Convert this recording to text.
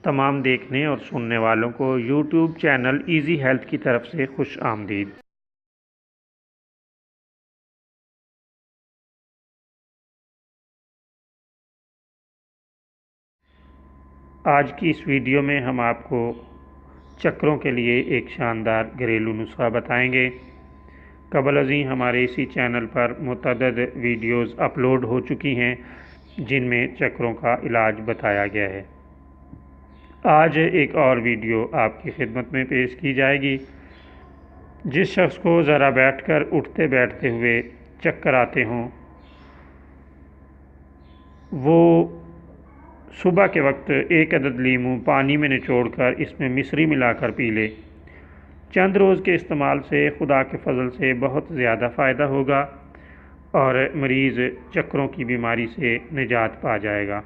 तमाम देखने और सुनने वालों को यूट्यूब चैनल इजी हेल्थ की तरफ से खुश आमदीद। आज की इस वीडियो में हम आपको चक्रों के लिए एक शानदार घरेलू नुस्खा बताएंगे। कबल अज़ीं हमारे इसी चैनल पर मुतअद्दिद वीडियोज़ अपलोड हो चुकी हैं जिनमें चक्रों का इलाज बताया गया है। आज एक और वीडियो आपकी खिदमत में पेश की जाएगी। जिस शख्स को ज़रा बैठकर उठते बैठते हुए चक्कर आते हों, वो सुबह के वक्त एक अदद लीमू पानी में निचोड़कर इसमें मिश्री मिलाकर पी ले। चंद रोज़ के इस्तेमाल से खुदा के फजल से बहुत ज़्यादा फ़ायदा होगा और मरीज़ चक्रों की बीमारी से निजात पा जाएगा।